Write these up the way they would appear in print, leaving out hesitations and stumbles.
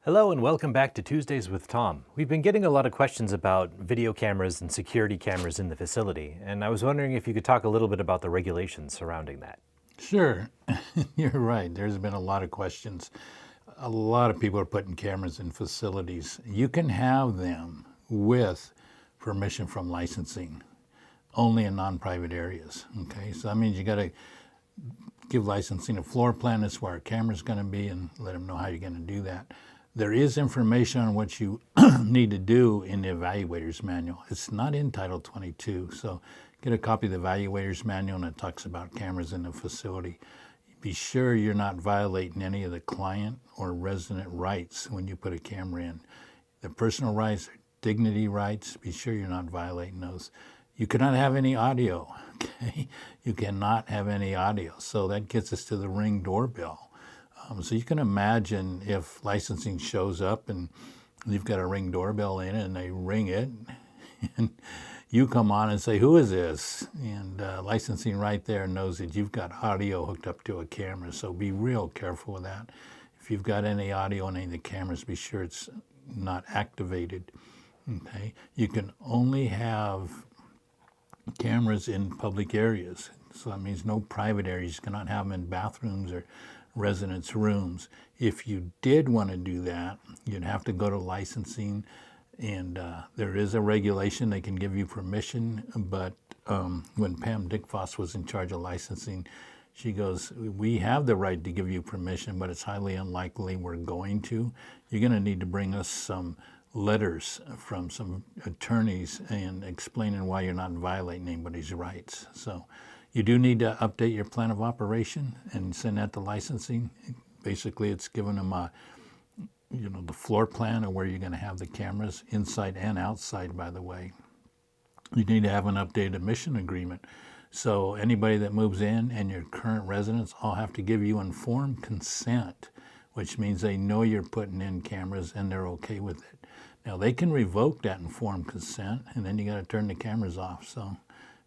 Hello and welcome back to Tuesdays with Tom. We've been getting a lot of questions about video cameras and security cameras in the facility, and I was wondering if you could talk a little bit about the regulations surrounding that. Sure, you're right. There's been a lot of questions. A lot of people are putting cameras in facilities. You can have them with permission from licensing, only in non-private areas. Okay, so that means you got to give licensing a floor plan. That's where a camera's going to be, and let them know how you're going to do that. There is information on what you need to do in the evaluator's manual. It's not in Title 22, so get a copy of the evaluator's manual, and it talks about cameras in the facility. Be sure you're not violating any of the client or resident rights when you put a camera in. The personal rights, dignity rights, be sure you're not violating those. You cannot have any audio, okay? You cannot have any audio. So that gets us to the Ring doorbell. So you can imagine if licensing shows up and you've got a Ring doorbell in it and they ring it and you come on and say, "Who is this?" And licensing right there knows that you've got audio hooked up to a camera. So be real careful with that. If you've got any audio on any of the cameras, be sure it's not activated. Okay. You can only have cameras in public areas. So that means no private areas. You cannot have them in bathrooms or residents' rooms. If you did want to do that, you'd have to go to licensing, and there is a regulation. They can give you permission, but when Pam Dickfoss was in charge of licensing, she goes, "We have the right to give you permission, but it's highly unlikely we're going to. You're going to need to bring us some letters from some attorneys and explaining why you're not violating anybody's rights." So you do need to update your plan of operation and send that to licensing. Basically, it's giving them the floor plan of where you're going to have the cameras inside and outside, by the way. You need to have an updated emission agreement. So anybody that moves in and your current residents all have to give you informed consent, which means they know you're putting in cameras and they're okay with it. Now, they can revoke that informed consent, and then you got to turn the cameras off. So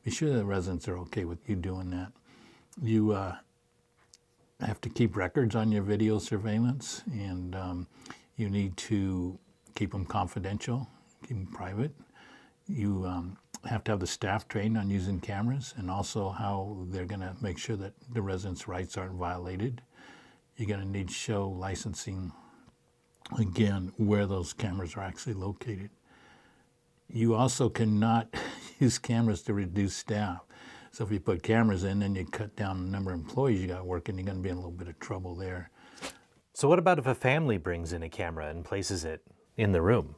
be sure the residents are okay with you doing that. You have to keep records on your video surveillance, and you need to keep them confidential, keep them private. You have to have the staff trained on using cameras and also how they're going to make sure that the residents' rights aren't violated. You're going to need to show licensing, again, where those cameras are actually located. You also cannot use cameras to reduce staff. So if you put cameras in, then you cut down the number of employees you got working, you're going to be in a little bit of trouble there. So what about if a family brings in a camera and places it in the room?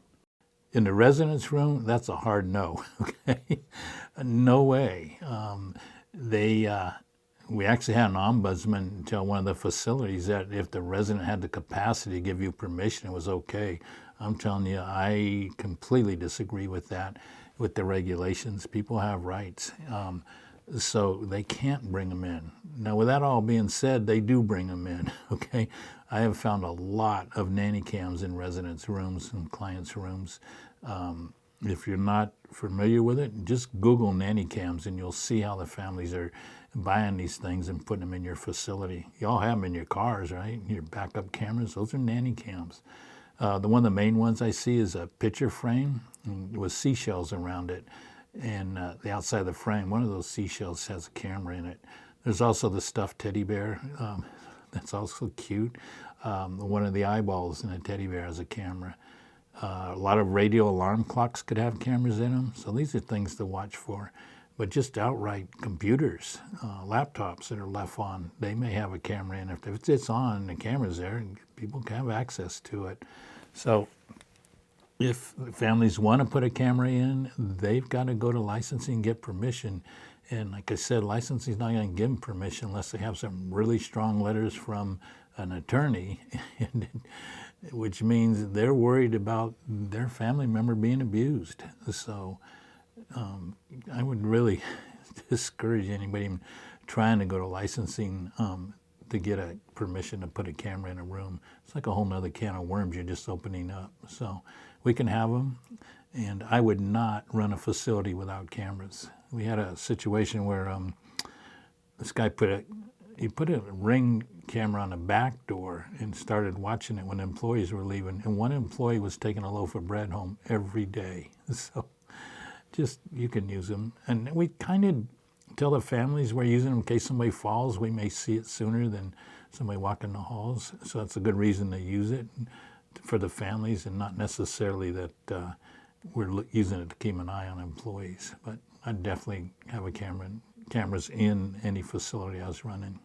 In the residence room, that's a hard no, okay? No way. We actually had an ombudsman tell one of the facilities that if the resident had the capacity to give you permission, it was okay. I'm telling you, I completely disagree with that, with the regulations. People have rights, so they can't bring them in. Now, with that all being said, they do bring them in, okay? I have found a lot of nanny cams in residents' rooms and clients' rooms. If you're not familiar with it, just Google nanny cams and you'll see how the families are buying these things and putting them in your facility. You all have them in your cars, right? Your backup cameras, those are nanny cams. One of the main ones I see is a picture frame with seashells around it. And the outside of the frame, one of those seashells has a camera in it. There's also the stuffed teddy bear. That's also cute. One of the eyeballs in a teddy bear has a camera. A lot of radio alarm clocks could have cameras in them. So these are things to watch for. But just outright computers, laptops that are left on, they may have a camera in. If it's on, the camera's there, people can have access to it. So if families want to put a camera in, they've got to go to licensing and get permission. And like I said, licensing is not going to give them permission unless they have some really strong letters from an attorney, which means they're worried about their family member being abused. So I would really discourage anybody trying to go to licensing to get a permission to put a camera in a room. It's like a whole nother can of worms you're just opening up. So we can have them, and I would not run a facility without cameras. We had a situation where this guy put a Ring camera on the back door and started watching it when employees were leaving. And one employee was taking a loaf of bread home every day. So just, you can use them. And we kind of tell the families we're using them in case somebody falls. We may see it sooner than somebody walking the halls. So that's a good reason to use it for the families, and not necessarily that we're using it to keep an eye on employees. But I'd definitely have cameras in any facility I was running.